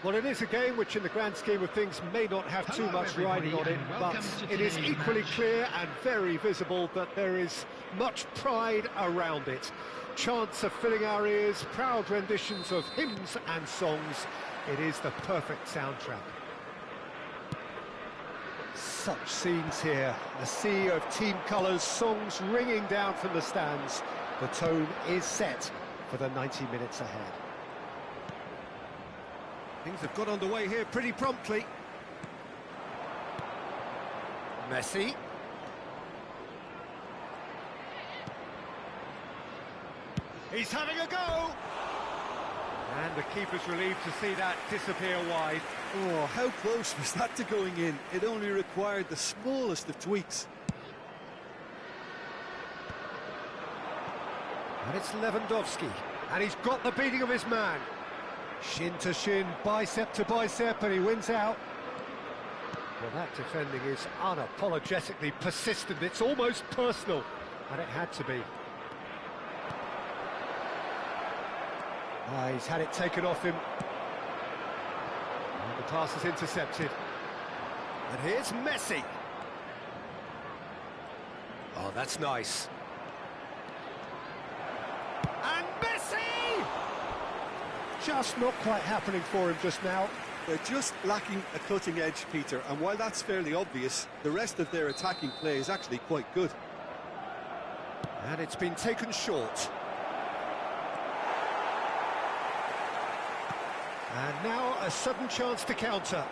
Well, it is a game which in the grand scheme of things may not have too much riding on it, but it is equally clear and very visible that there is much pride around it. Chants are filling our ears, proud renditions of hymns and songs. It is the perfect soundtrack. Such scenes here, a sea of team colours, songs ringing down from the stands. The tone is set for the 90 minutes ahead. Things have got underway here pretty promptly. Messi. He's having a go! And the keeper's relieved to see that disappear wide. Oh, how close was that to going in? It only required the smallest of tweaks. And it's Lewandowski. And he's got the beating of his man. Shin to shin, bicep to bicep, and he wins out. Well, that defending is unapologetically persistent. It's almost personal, and it had to be. He's had it taken off him. And the pass is intercepted. And here's Messi. Oh, that's nice. And Messi! Just not quite happening for him just now. They're just lacking a cutting edge, Peter, and while that's fairly obvious, the rest of their attacking play is actually quite good. And it's been taken short. And now a sudden chance to counter.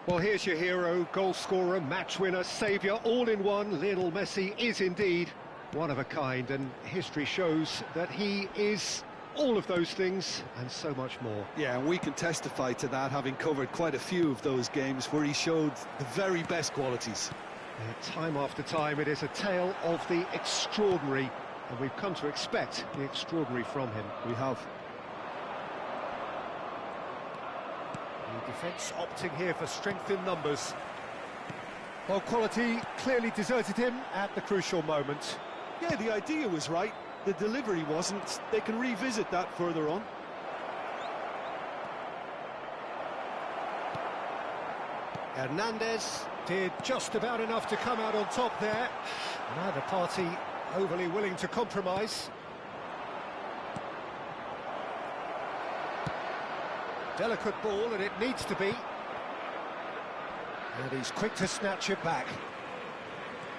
Well, here's your hero, goal scorer, match winner, saviour, all in one. Lionel Messi is indeed one of a kind, and history shows that he is all of those things and so much more. Yeah, and we can testify to that, having covered quite a few of those games where he showed the very best qualities. Time after time, it is a tale of the extraordinary, and we've come to expect the extraordinary from him. We have. The defence opting here for strength in numbers. Well, quality clearly deserted him at the crucial moment. Yeah, the idea was right, the delivery wasn't. They can revisit that further on. Hernandez did just about enough to come out on top there. Neither party overly willing to compromise. Delicate ball, and it needs to be. And he's quick to snatch it back.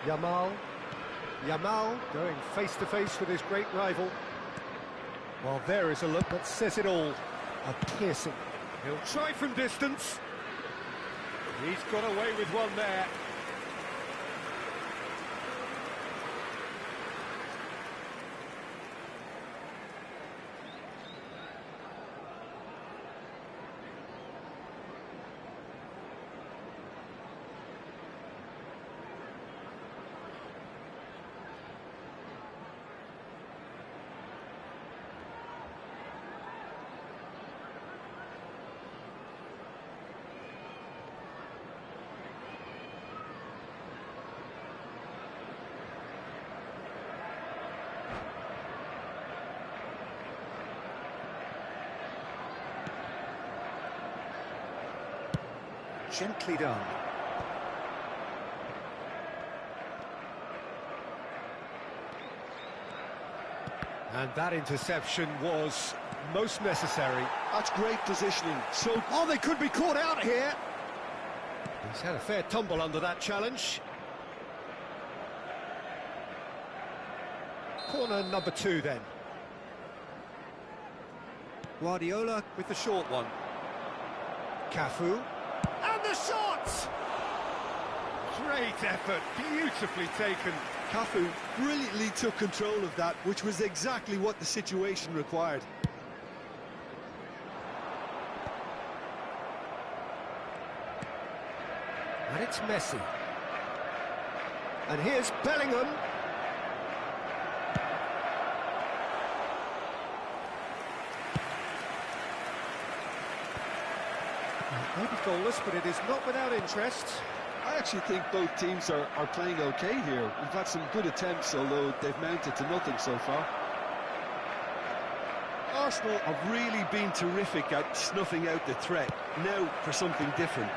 Yamal going face to face with his great rival. Well, there is a look that says it all. A piercing. He'll try from distance. He's got away with one there. Gently done. And that interception was most necessary. That's great positioning. So, oh, they could be caught out here. He's had a fair tumble under that challenge. Corner number 2 then. Guardiola with the short one. Cafu. And the shot! Great effort, beautifully taken. Cafu brilliantly took control of that, which was exactly what the situation required. And it's Messi. And here's Bellingham. Maybe goalless, but it is not without interest. I actually think both teams are playing okay here. We've had some good attempts, although they've mounted to nothing so far. Arsenal have really been terrific at snuffing out the threat. Now for something different.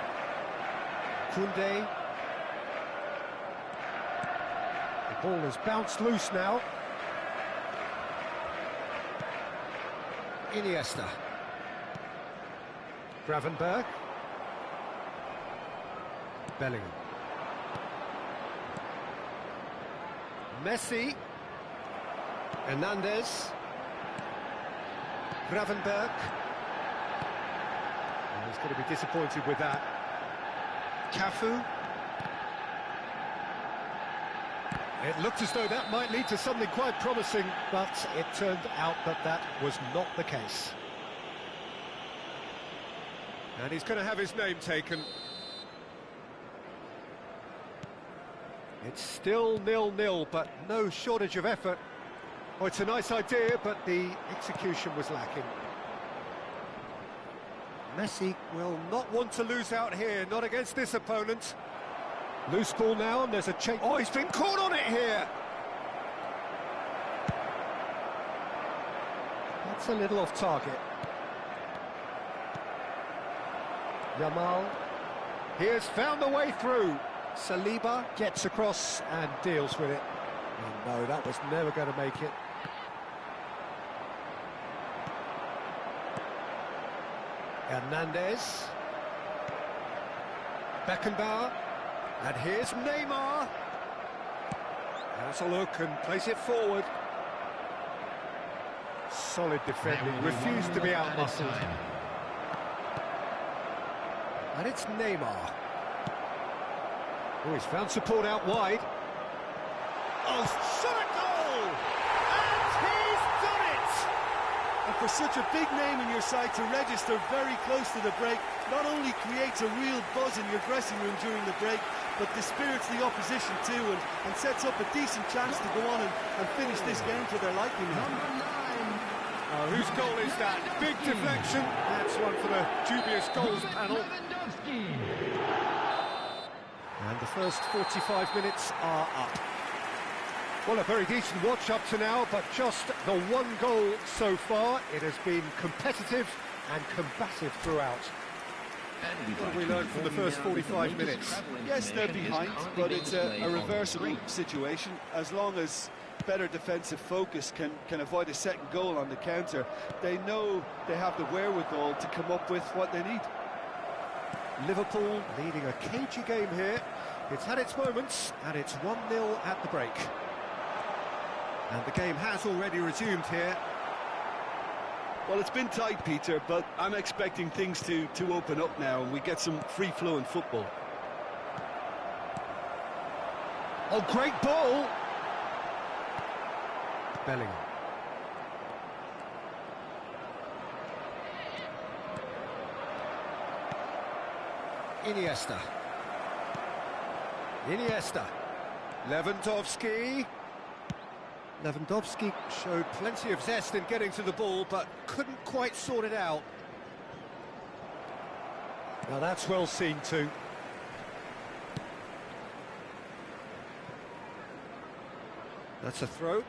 Koundé. The ball has bounced loose now. Iniesta. Gravenberch. Bellingham. Messi. Hernandez. Gravenberch. And he's going to be disappointed with that. Cafu. It looked as though that might lead to something quite promising, but it turned out that that was not the case. And he's going to have his name taken. It's still 0-0, but no shortage of effort. Oh, it's a nice idea, but the execution was lacking. Messi will not want to lose out here, not against this opponent. Loose ball now, and there's a change. Oh, he's been caught on it here! That's a little off target. Yamal. He has found the way through. Saliba gets across and deals with it. Oh, no, that was never going to make it. Hernandez. Beckenbauer. And here's Neymar. Has a look and plays it forward. Solid defending, refused to be out-muscled. And it's Neymar. Oh, he's found support out wide. Oh, shot a goal! And he's done it! And for such a big name in your side to register very close to the break, not only creates a real buzz in your dressing room during the break, but dispirits the opposition too, and sets up a decent chance to go on and finish this game to their liking. Oh, whose goal is that? Big deflection. That's one for the dubious goals panel. And the first 45 minutes are up. Well, a very decent watch up to now, but just the one goal so far. It has been competitive and combative throughout. What have we learned from the first 45 minutes? Yes, they're behind, but it's a reversible situation. As long as better defensive focus can avoid a second goal on the counter, they know they have the wherewithal to come up with what they need. Liverpool leading a cagey game here. It's had its moments, and it's 1-0 at the break. And the game has already resumed here. Well, it's been tight, Peter, but I'm expecting things to open up now and we get some free-flowing football. Oh, great ball! Bellingham. Iniesta. Lewandowski. Lewandowski showed plenty of zest in getting to the ball, but couldn't quite sort it out. Now that's well seen too. That's a throw.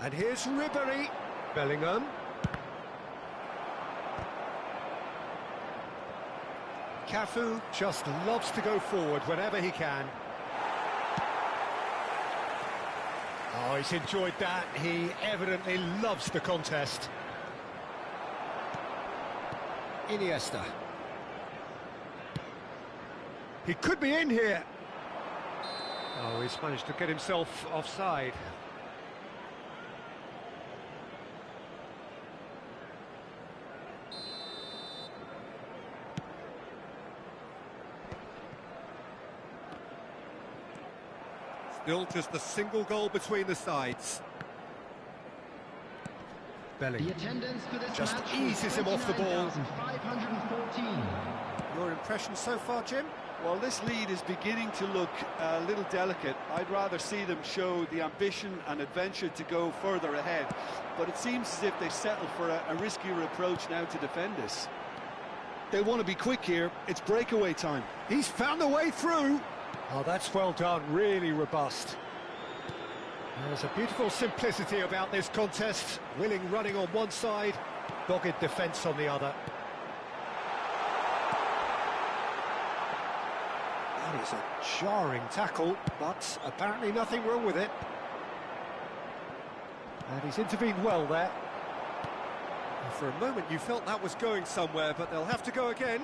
And here's Ribéry. Bellingham. Cafu just loves to go forward whenever he can. Oh, he's enjoyed that. He evidently loves the contest. Iniesta. He could be in here. Oh, he's managed to get himself offside. Still just a single goal between the sides. Bellingham just eases him off the ball. Your impression so far, Jim? Well, this lead is beginning to look a little delicate. I'd rather see them show the ambition and adventure to go further ahead. But it seems as if they settle for a riskier approach now to defend this. They want to be quick here. It's breakaway time. He's found a way through. Oh, that's well done, really robust. There's a beautiful simplicity about this contest. Willing running on one side, dogged defence on the other. That is a jarring tackle, but apparently nothing wrong with it. And he's intervened well there. For a moment you felt that was going somewhere, but they'll have to go again.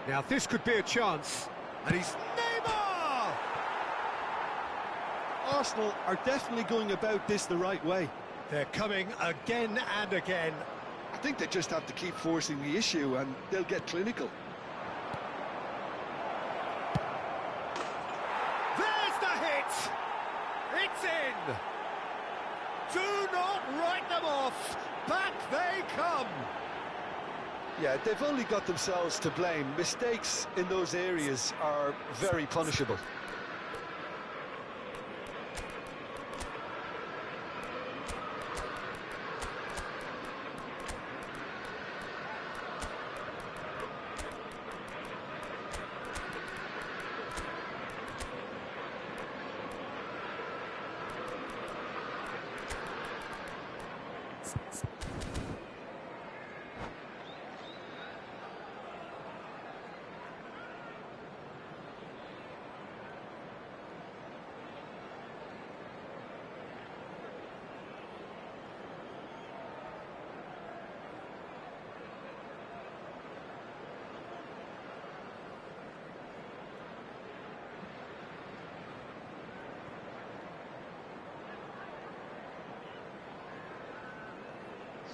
Now this could be a chance, and he's Neymar! Arsenal are definitely going about this the right way. They're coming again and again. I think they just have to keep forcing the issue and they'll get clinical. There's the hit! It's in! Do not write them off! Back they come! Yeah, they've only got themselves to blame. Mistakes in those areas are very punishable.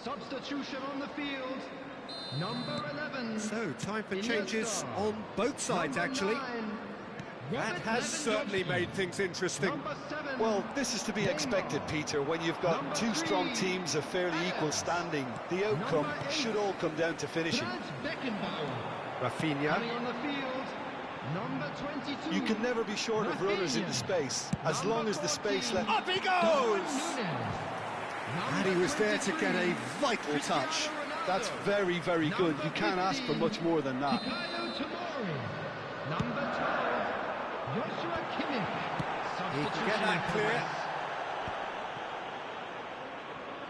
Substitution on the field, number 11. So, time for changes on both sides, actually. That has certainly made things interesting. Well, this is to be expected, Peter. When you've got two strong teams of fairly equal standing, the outcome should all come down to finishing. Rafinha. You can never be short of runners into space, as long as the space left... Up he goes! And he was there to get a vital touch. That's very, very good. You can't ask for much more than that. He can get that clear.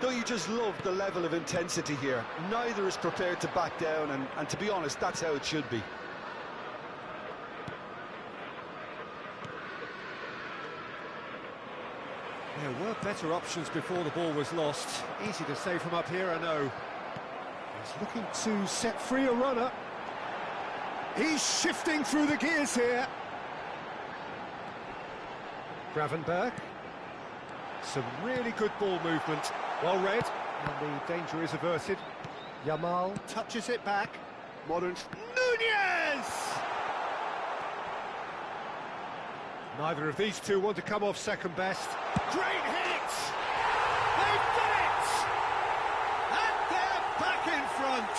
Don't you just love the level of intensity here? Neither is prepared to back down, and to be honest, that's how it should be. There were better options before the ball was lost. Easy to say from up here, I know. He's looking to set free a runner. He's shifting through the gears here. Gravenberg. Some really good ball movement. Well read. And the danger is averted. Yamal touches it back. Modern... Nunez! Neither of these two want to come off second best. Great hit! They've done it! And they're back in front!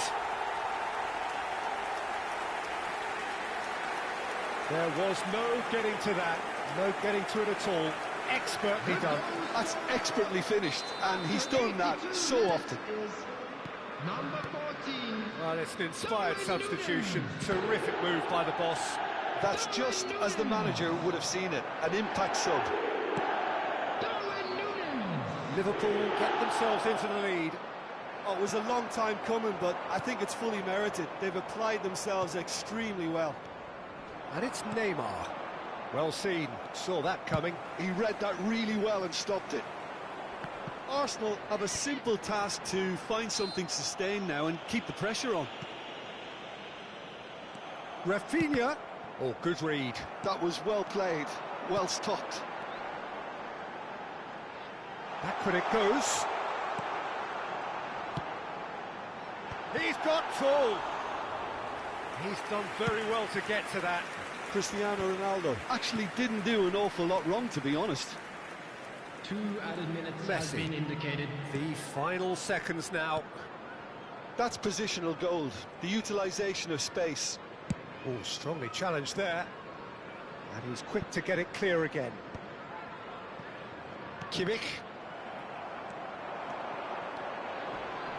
There was no getting to that, no getting to it at all. Expertly done. That's expertly finished, and he's done that so often. Number 14. Well, it's an inspired substitution. Terrific move by the boss. That's just as the manager would have seen it, an impact sub. Liverpool get themselves into the lead. Oh, it was a long time coming, but I think it's fully merited. They've applied themselves extremely well. And it's Neymar. Well seen, saw that coming. He read that really well and stopped it. Arsenal have a simple task to find something to sustain now and keep the pressure on. Rafinha. Oh, good read. That was well played, well stopped. Backward it goes. He's got full. He's done very well to get to that. Cristiano Ronaldo actually didn't do an awful lot wrong, to be honest. 2 added minutes has been indicated. The final seconds now. That's positional gold, the utilisation of space. Oh, strongly challenged there. And he's quick to get it clear again. Kimmich.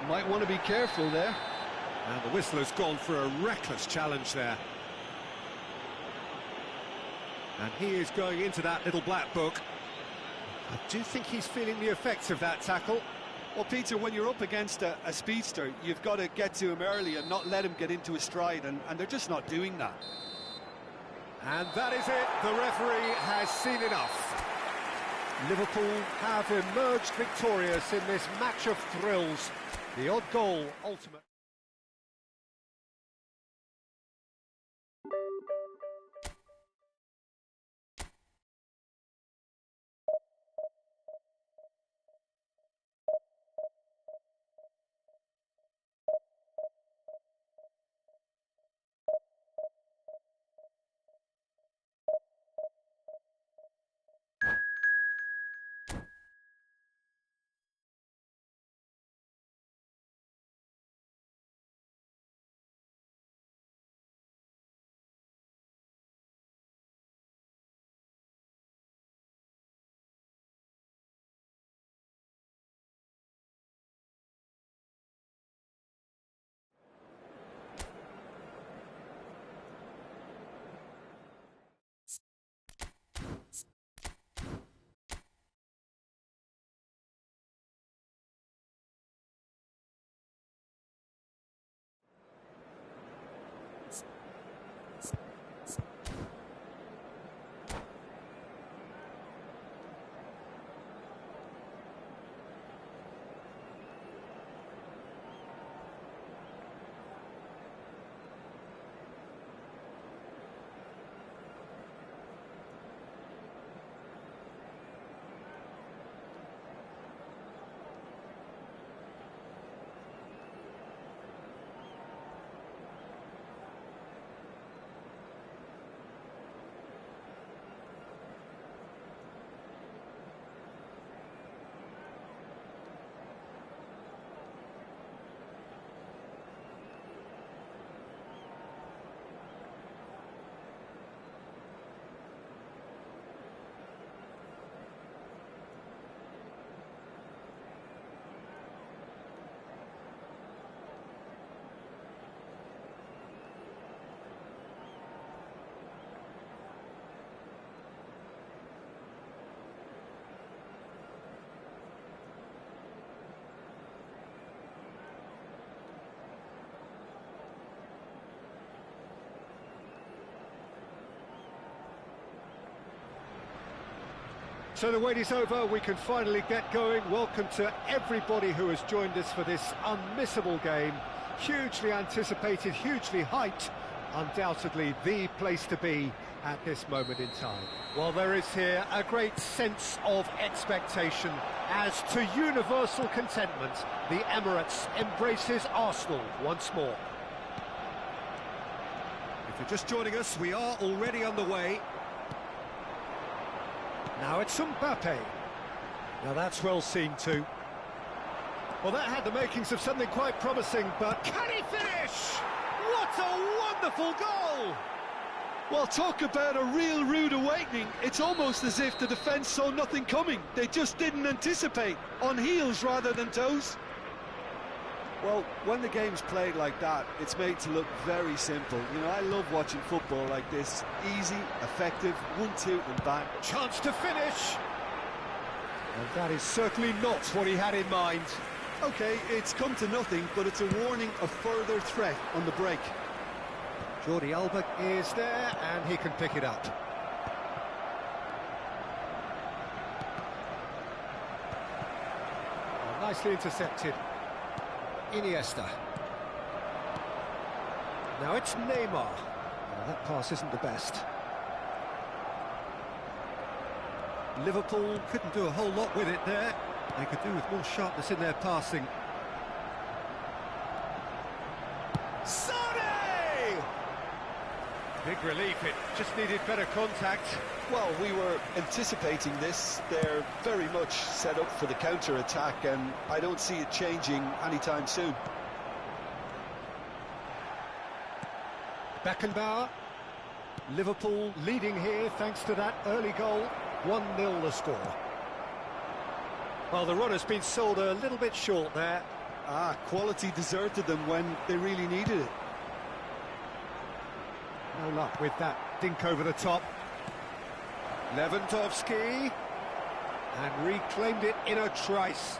Might want to be careful there. And the whistle has gone for a reckless challenge there. And he is going into that little black book. I do think he's feeling the effects of that tackle. Well, Peter, when you're up against a speedster, you've got to get to him early and not let him get into a stride, and they're just not doing that. And that is it. The referee has seen enough. Liverpool have emerged victorious in this match of thrills. The odd goal, ultimate. So the wait is over, we can finally get going. Welcome to everybody who has joined us for this unmissable game. Hugely anticipated, hugely hyped, undoubtedly the place to be at this moment in time. Well, there is here a great sense of expectation as to universal contentment. The Emirates embraces Arsenal once more. If you're just joining us, we are already underway. Now it's Mbappe. Now that's well seen too. Well, that had the makings of something quite promising, but can he finish? What a wonderful goal! Well, talk about a real rude awakening. It's almost as if the defence saw nothing coming. They just didn't anticipate, on heels rather than toes. Well, when the game's played like that, it's made to look very simple. You know, I love watching football like this. Easy, effective, 1-2 and bang. Chance to finish! And that is certainly not what he had in mind. OK, it's come to nothing, but it's a warning of further threat on the break. Jordi Alba is there, and he can pick it up. Oh, nicely intercepted. Iniesta. Now it's Neymar. Oh, that pass isn't the best. Liverpool couldn't do a whole lot with it there. They could do with more sharpness in their passing. Sane! Big relief, it just needed better contact. Well, we were anticipating this. They're very much set up for the counter-attack, and I don't see it changing anytime soon. Beckenbauer. Liverpool leading here thanks to that early goal. 1-0 the score. Well, the run has been sold a little bit short there. Quality deserted them when they really needed it. No luck with that dink over the top. Lewandowski, and reclaimed it in a trice.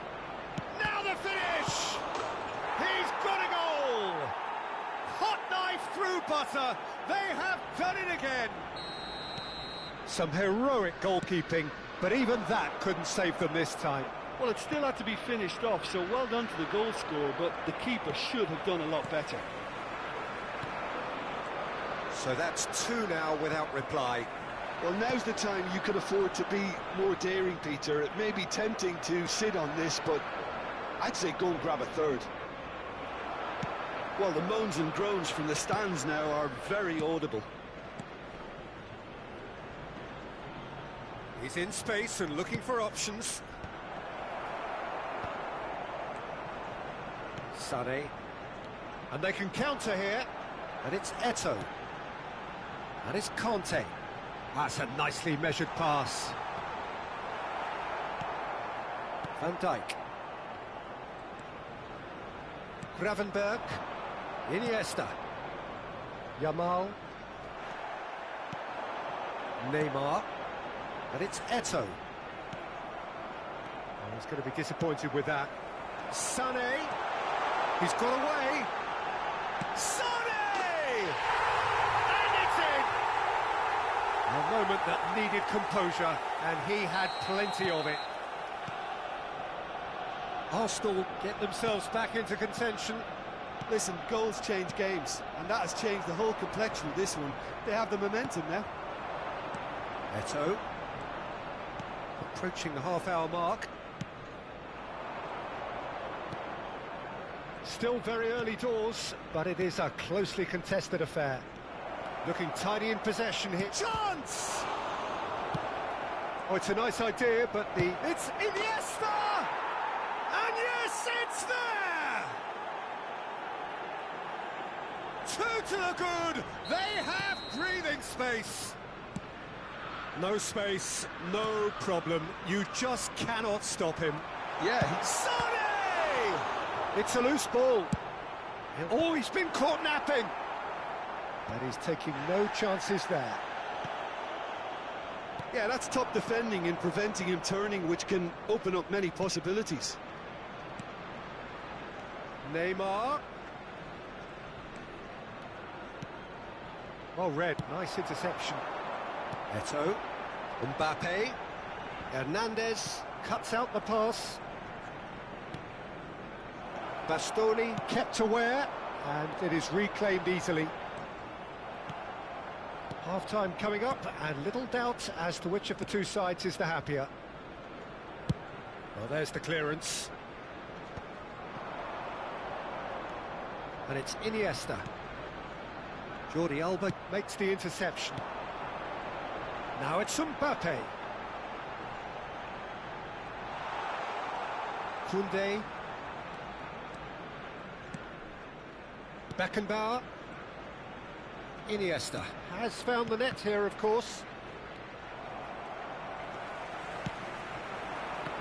Now the finish! He's got a goal! Hot knife through butter, they have done it again! Some heroic goalkeeping, but even that couldn't save them this time. Well, it still had to be finished off, so well done to the goal scorer, but the keeper should have done a lot better. So that's two now without reply. Well, now's the time you can afford to be more daring, Peter. It may be tempting to sit on this, but I'd say go and grab a third. Well, the moans and groans from the stands now are very audible. He's in space and looking for options. Sané. And they can counter here. And it's Eto'o. And it's Conte. That's a nicely measured pass. Van Dijk. Gravenberg. Iniesta. Yamal. Neymar. And it's Eto'o. Oh, he's going to be disappointed with that. Sané. He's got away. Sané! And it's in! A moment that needed composure, and he had plenty of it. Arsenal get themselves back into contention. Listen, goals change games, and that has changed the whole complexion of this one. They have the momentum now. Eto'o. Approaching the half-hour mark. Still very early doors, but it is a closely contested affair. Looking tidy in possession here. Chance! Oh, it's a nice idea, but it's Iniesta! And yes, it's there! Two to the good! They have breathing space! No space, no problem. You just cannot stop him. Yeah, Sané! It's a loose ball. Oh, he's been caught napping. But he's taking no chances there. Yeah, that's top defending and preventing him turning, which can open up many possibilities. Neymar. Well read, nice interception. Eto'o. Mbappe. Hernandez cuts out the pass. Bastoni kept aware, and it is reclaimed easily. Half-time coming up, and little doubt as to which of the two sides is the happier. Well, there's the clearance. And it's Iniesta. Jordi Alba makes the interception. Now it's Mbappe. Koundé. Beckenbauer. Iniesta has found the net here, of course.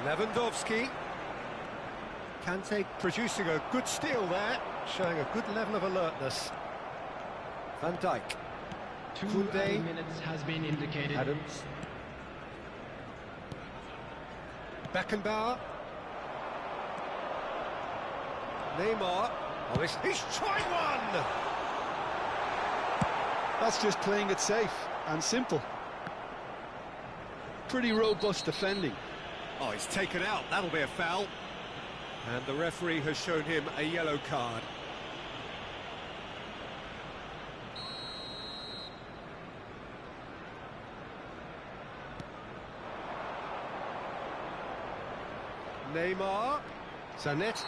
Lewandowski. Kante producing a good steal there, showing a good level of alertness. Van Dijk. 2 Koundé. minutes has been indicated. Adams. Beckenbauer. Neymar. Oh, he's tried one! That's just playing it safe and simple. Pretty robust defending. Oh, he's taken out. That'll be a foul. And the referee has shown him a yellow card. Neymar. Zanet.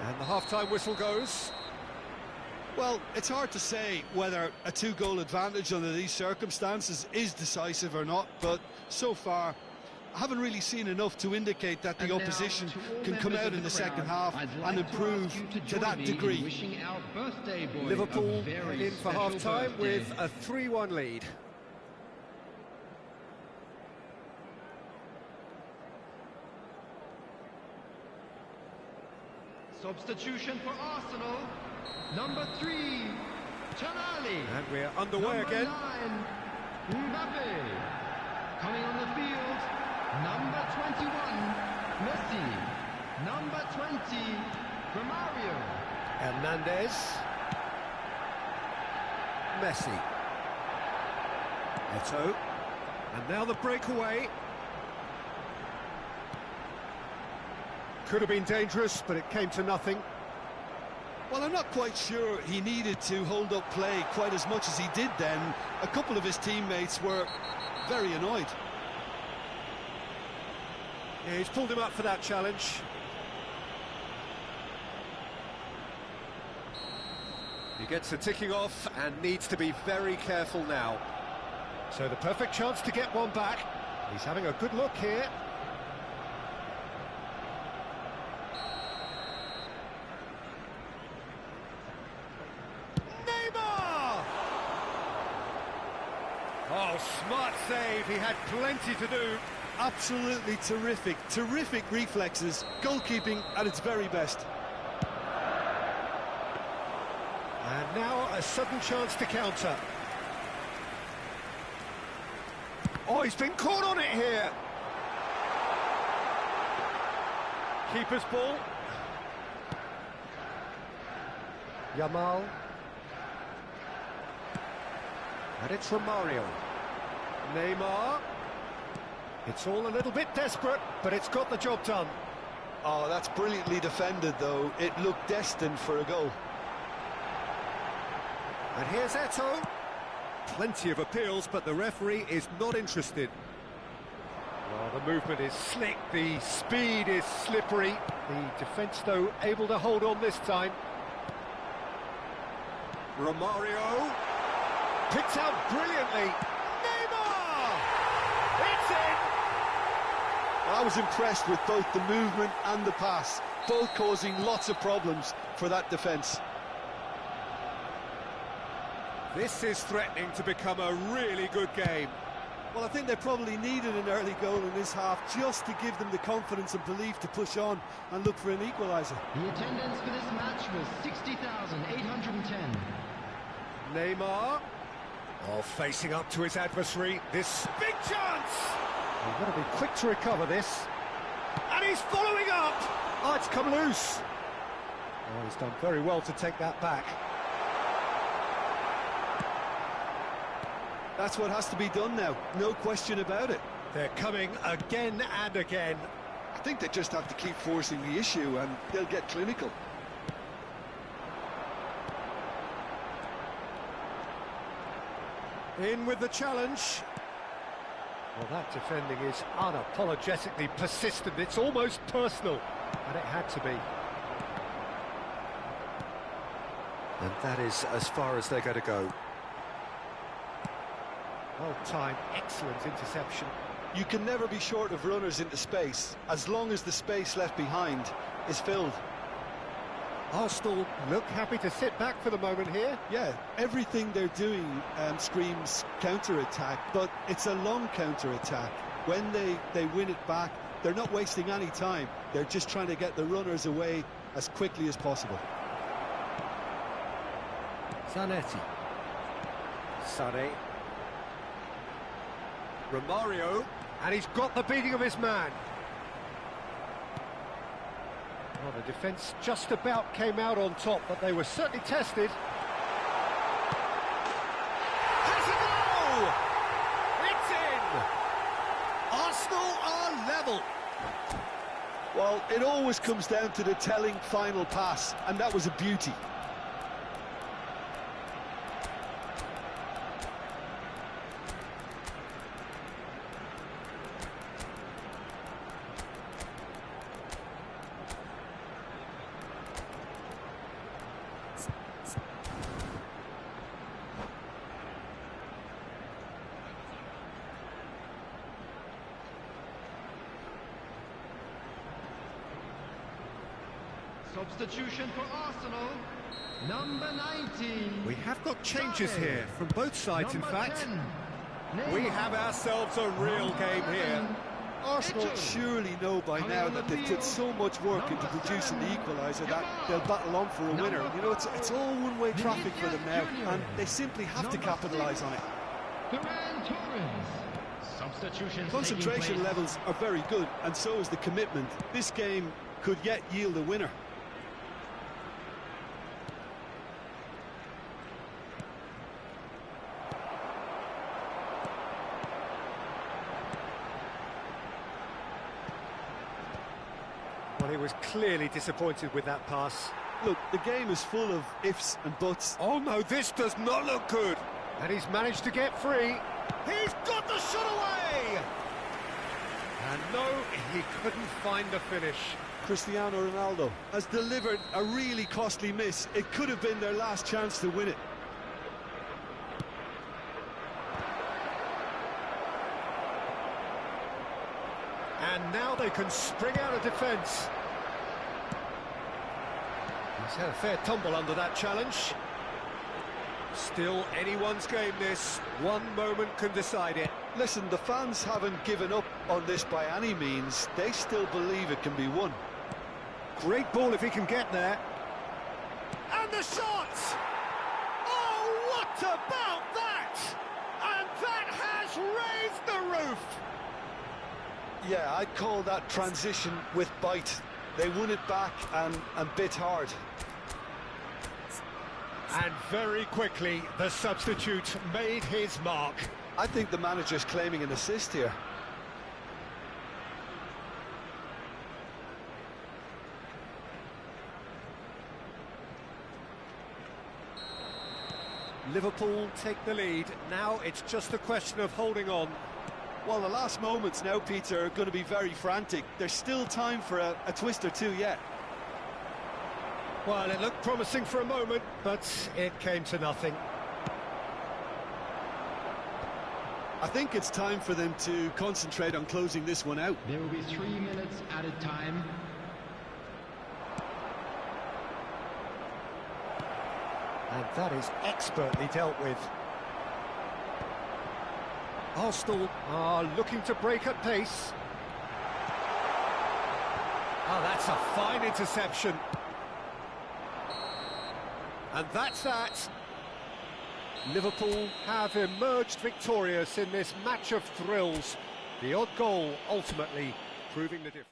And the half-time whistle goes. Well, it's hard to say whether a two-goal advantage under these circumstances is decisive or not, but so far I haven't really seen enough to indicate that the opposition can come out in the second half and improve to that degree. Liverpool in for half-time with a 3-1 lead. Substitution for Arsenal. Number 3, Tonali. And we're underway Number again. 9, Mbappe. Coming on the field, number 21, Messi. Number 20, Romario. Hernandez. Messi. Eto'o. And now the breakaway. Could have been dangerous, but it came to nothing. Well, I'm not quite sure he needed to hold up play quite as much as he did then. A couple of his teammates were very annoyed. Yeah, he's pulled him up for that challenge. He gets the ticking off and needs to be very careful now. So the perfect chance to get one back. He's having a good look here. Oh, smart save, he had plenty to do. Absolutely terrific, terrific reflexes, goalkeeping at its very best. And now a sudden chance to counter. Oh, he's been caught on it here. Keeper's ball. Yamal. And it's Romario. Neymar. It's all a little bit desperate, but it's got the job done. Oh, that's brilliantly defended, though. It looked destined for a goal. And here's Eto'o. Plenty of appeals, but the referee is not interested. Well, the movement is slick, the speed is slippery. The defence, though, able to hold on this time. Romario. Picks out brilliantly. Neymar! It's in! I was impressed with both the movement and the pass, both causing lots of problems for that defence. This is threatening to become a really good game. Well, I think they probably needed an early goal in this half just to give them the confidence and belief to push on and look for an equaliser. The attendance for this match was 60,810. Neymar. Oh, facing up to his adversary. This big chance! He's got to be quick to recover this. And he's following up! Oh, it's come loose. Oh, he's done very well to take that back. That's what has to be done now, no question about it. They're coming again and again. I think they just have to keep forcing the issue and they'll get clinical. In with the challenge. Well, that defending is unapologetically persistent. It's almost personal, and it had to be. And that is as far as they're going to go. Well timed, excellent interception. You can never be short of runners into space, as long as the space left behind is filled. Arsenal look happy to sit back for the moment here. Yeah, everything they're doing screams counter-attack, but it's a long counter-attack. When they win it back, they're not wasting any time. They're just trying to get the runners away as quickly as possible. Zanetti. Sané. Romario. And he's got the beating of his man. Well, the defence just about came out on top, but they were certainly tested. Has a goal! It's in! Arsenal are level. Well, it always comes down to the telling final pass, and that was a beauty. Substitution for Arsenal, number 19. We have got changes here from both sides, in Number fact. 10, We Neymar. have ourselves a real Number game here. 11, Arsenal surely know by now that they've put so much work into producing the equaliser that they'll battle on for a winner. You know, it's all one-way traffic for them now, and they simply have to capitalise on it. Concentration levels are very good, and so is the commitment. This game could yet yield a winner. Well, he was clearly disappointed with that pass. Look, the game is full of ifs and buts. Oh no, this does not look good. And he's managed to get free. He's got the shot away! And no, he couldn't find the finish. Cristiano Ronaldo has delivered a really costly miss. It could have been their last chance to win it. And now they can spring out of defence. He's had a fair tumble under that challenge. Still anyone's game this. One moment can decide it. Listen, the fans haven't given up on this by any means. They still believe it can be won. Great ball if he can get there. And the shot! Oh, what about that? And that has raised the roof! Yeah, I'd call that transition with bite. They won it back and bit hard. And very quickly, the substitute made his mark. I think the manager's claiming an assist here. Liverpool take the lead. Now it's just a question of holding on. Well, the last moments now, Peter, are going to be very frantic. There's still time for a twist or two yet. Well, it looked promising for a moment, but it came to nothing. I think it's time for them to concentrate on closing this one out. There will be 3 minutes added time. And that is expertly dealt with. Arsenal are looking to break at pace. Oh, that's a fine interception. And that's that. Liverpool have emerged victorious in this match of thrills. The odd goal ultimately proving the difference.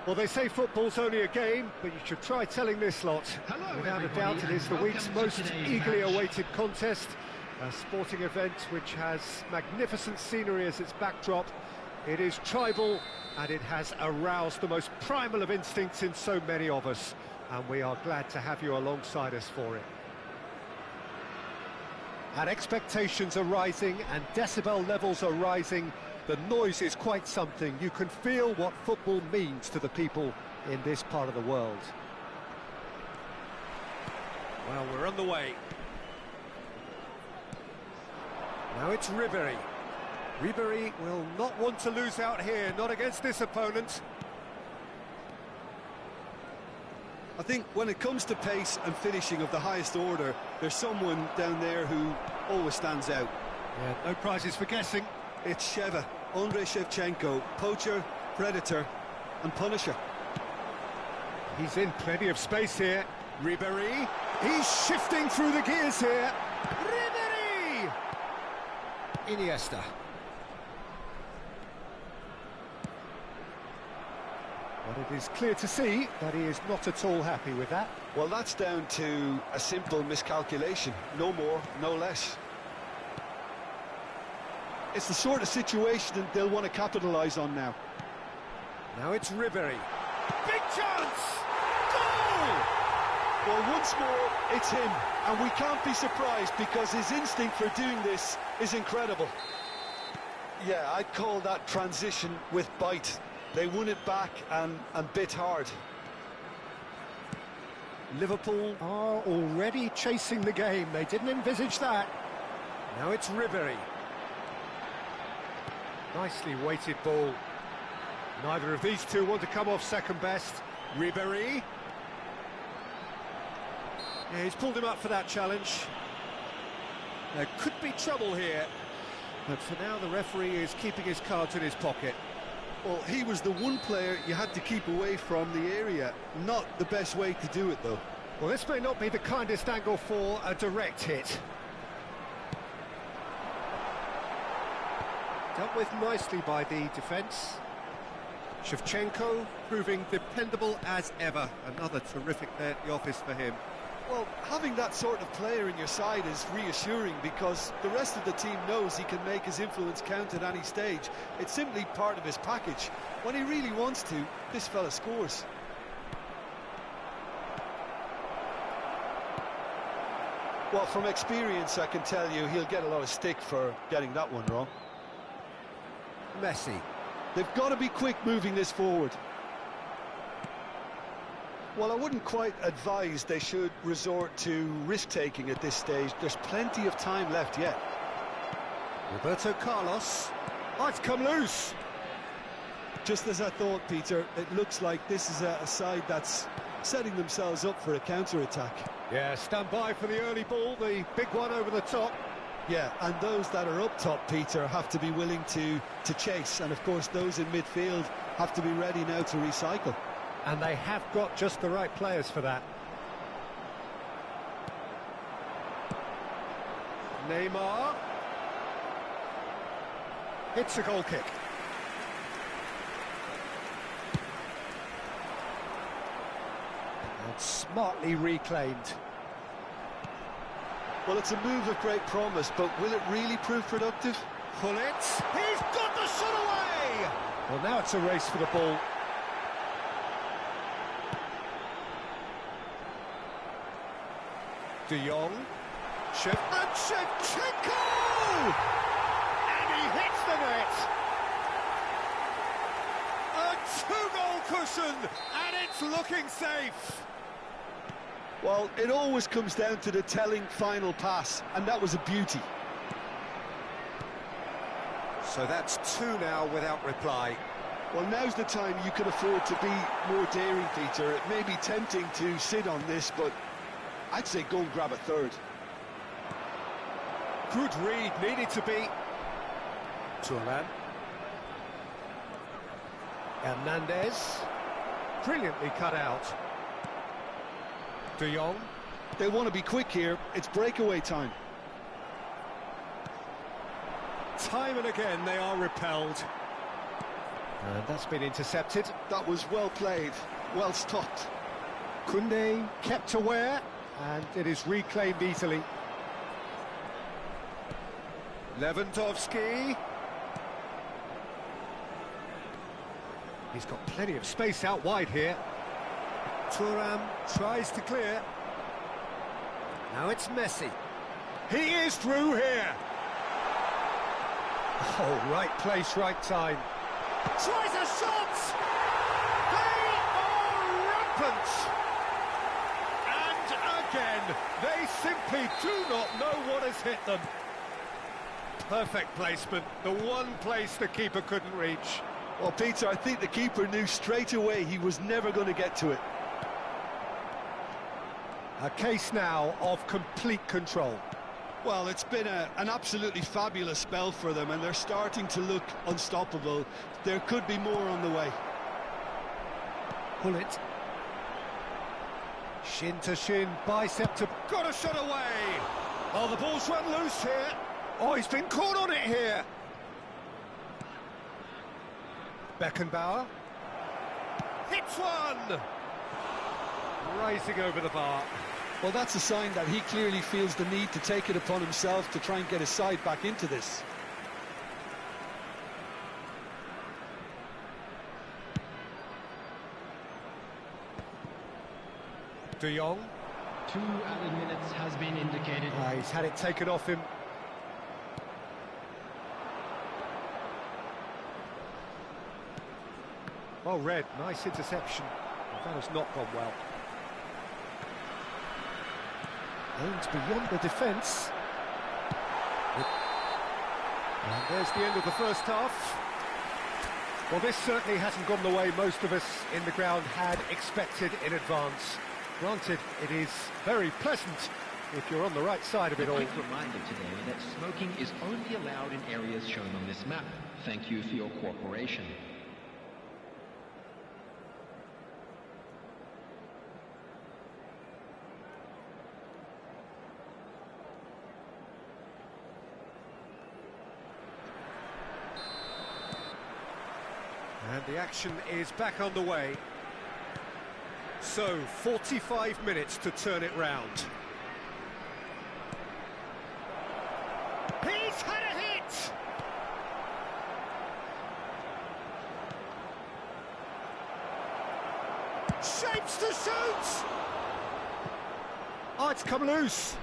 Well, they say football's only a game, but you should try telling this lot. Hello, Without a everybody, doubt, it is the and week's welcome to most today's eagerly match. awaited contest. A sporting event which has magnificent scenery as its backdrop. It is tribal, and it has aroused the most primal of instincts in so many of us. And we are glad to have you alongside us for it. And expectations are rising, and decibel levels are rising. The noise is quite something. You can feel what football means to the people in this part of the world. Well, we're on the way. Now it's Ribéry. Ribéry will not want to lose out here, not against this opponent. I think when it comes to pace and finishing of the highest order, there's someone down there who always stands out. Yeah, no prizes for guessing. It's Sheva, Andrei Shevchenko, poacher, predator and punisher. He's in plenty of space here. Ribéry, he's shifting through the gears here. Ribéry! Iniesta. But it is clear to see that he is not at all happy with that. Well, that's down to a simple miscalculation. No more, no less. It's the sort of situation that they'll want to capitalise on now. Now it's Ribéry. Big chance! Goal! Well, once more, it's him. And we can't be surprised because his instinct for doing this is incredible. Yeah, I'd call that transition with bite. They won it back and bit hard. Liverpool are already chasing the game. They didn't envisage that. Now it's Ribéry. Nicely weighted ball. Neither of these two want to come off second best. Ribéry. Yeah, he's pulled him up for that challenge. There could be trouble here. But for now, the referee is keeping his cards in his pocket. Well, he was the one player you had to keep away from the area. Not the best way to do it, though. Well, this may not be the kindest angle for a direct hit. Dealt with nicely by the defence. Shevchenko proving dependable as ever. Another terrific day at the office for him. Well, having that sort of player in your side is reassuring because the rest of the team knows he can make his influence count at any stage. It's simply part of his package. When he really wants to, this fella scores. Well, from experience, I can tell you he'll get a lot of stick for getting that one wrong. Messi. They've got to be quick moving this forward. Well, I wouldn't quite advise they should resort to risk-taking at this stage. There's plenty of time left yet. Roberto Carlos. Oh, it's come loose. Just as I thought, Peter, it looks like this is a side that's setting themselves up for a counter-attack. Yeah, stand by for the early ball, the big one over the top. Yeah, and those that are up top, Peter, have to be willing to chase. And, of course, those in midfield have to be ready now to recycle. And they have got just the right players for that. Neymar. It's a goal kick. And smartly reclaimed. Well, it's a move of great promise, but will it really prove productive? Pull it. He's got the shot away! Well, now it's a race for the ball. De Jong, and Shevchenko! And he hits the net! A two-goal cushion, and it's looking safe! Well, it always comes down to the telling final pass, and that was a beauty. So that's two now without reply. Well, now's the time you can afford to be more daring, Peter. It may be tempting to sit on this, but I'd say go and grab a third. Good read, needed to be. Turan. Hernandez. Brilliantly cut out. De Jong. They want to be quick here. It's breakaway time. Time and again they are repelled. And that's been intercepted. That was well played, well stopped. Koundé kept aware, and it is reclaimed easily. Lewandowski. He's got plenty of space out wide here. Thuram tries to clear. Now it's Messi. He is through here. Oh, right place, right time. Tries a shot! They are rampant! And again, they simply do not know what has hit them. Perfect placement, the one place the keeper couldn't reach. Well, Peter, I think the keeper knew straight away he was never going to get to it. A case now of complete control. Well, it's been an absolutely fabulous spell for them, and they're starting to look unstoppable. There could be more on the way. Pull it. Shin to shin, bicep to... Got a shot away! Oh, the ball's run loose here. Oh, he's been caught on it here. Beckenbauer. Hits one! Rising over the bar. Well, that's a sign that he clearly feels the need to take it upon himself to try and get his side back into this. De Jong. 2 added minutes has been indicated. He's had it taken off him. Well read, nice interception. That has not gone well. Aims beyond the defence. And there's the end of the first half. Well, this certainly hasn't gone the way most of us in the ground had expected in advance. Granted, it is very pleasant if you're on the right side of it all. A quick reminder today that smoking is only allowed in areas shown on this map. Thank you for your cooperation. And the action is back on the way. So, 45 minutes to turn it round. He's had a hit! Shapes to shoot! Oh, it's come loose.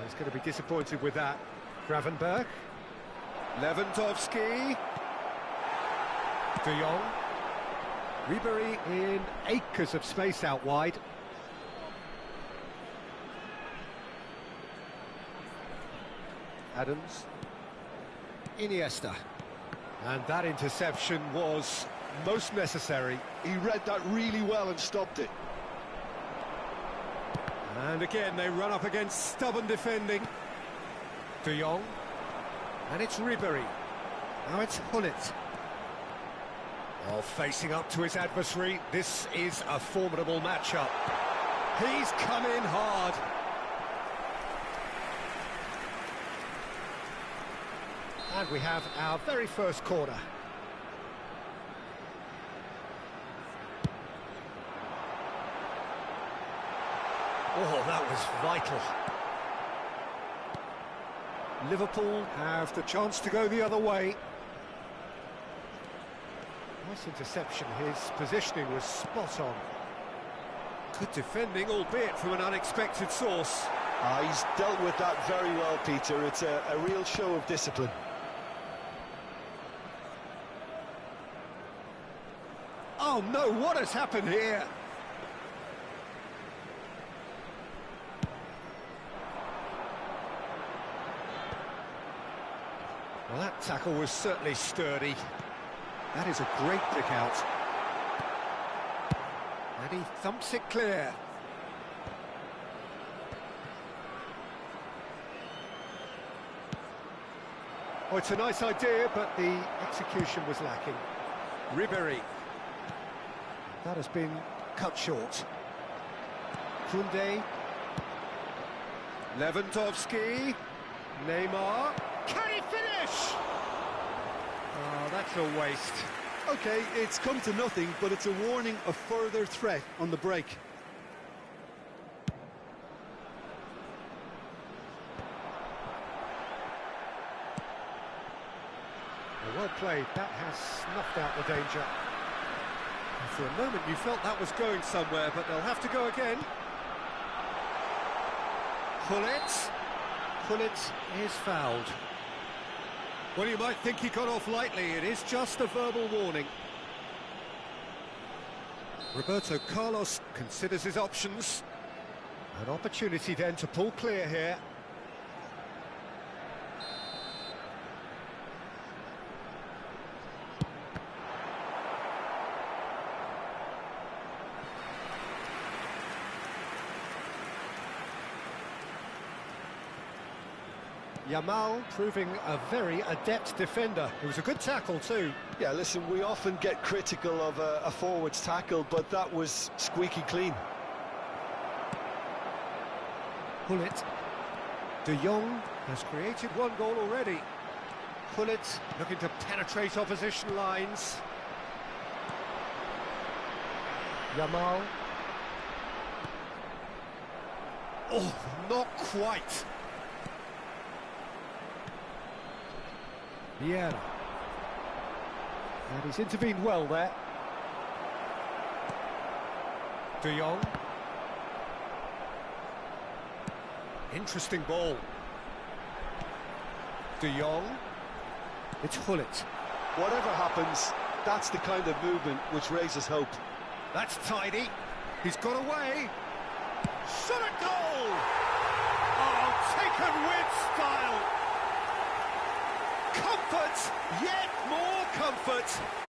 He's going to be disappointed with that. Gravenberg. Lewandowski. De Jong. Ribery in acres of space out wide. Adams. Iniesta. And that interception was most necessary. He read that really well and stopped it. And again, they run up against stubborn defending. De Jong. And it's Ribery. Now it's Hullet. Oh, facing up to his adversary, this is a formidable matchup. He's come in hard. And we have our very first corner. Oh, that was vital. Liverpool have the chance to go the other way. Nice interception, his positioning was spot on. Good defending, albeit from an unexpected source. He's dealt with that very well, Peter. It's a real show of discipline. Oh no, what has happened here? Well, that tackle was certainly sturdy. That is a great pick out. And he thumps it clear. Oh, it's a nice idea, but the execution was lacking. Ribery. That has been cut short. Koundé. Lewandowski. Neymar. Can he finish? Oh, that's a waste. Okay, it's come to nothing, but it's a warning of further threat on the break. Well played, that has snuffed out the danger. And for a moment you felt that was going somewhere, but they'll have to go again. Pullet is fouled. Well, you might think he got off lightly, it is just a verbal warning. Roberto Carlos considers his options. An opportunity then to pull clear here. Yamal proving a very adept defender. It was a good tackle too. Yeah, listen, we often get critical of a forward's tackle, but that was squeaky clean. Pullet. De Jong has created one goal already. Pullet looking to penetrate opposition lines. Yamal. Oh, not quite. Vieira. And he's intervened well there. De Jong. Interesting ball. De Jong. It's Pullet. Whatever happens, that's the kind of movement which raises hope. That's tidy. He's got away. Shot at goal! Oh, taken with style. Comfort, yet more comfort.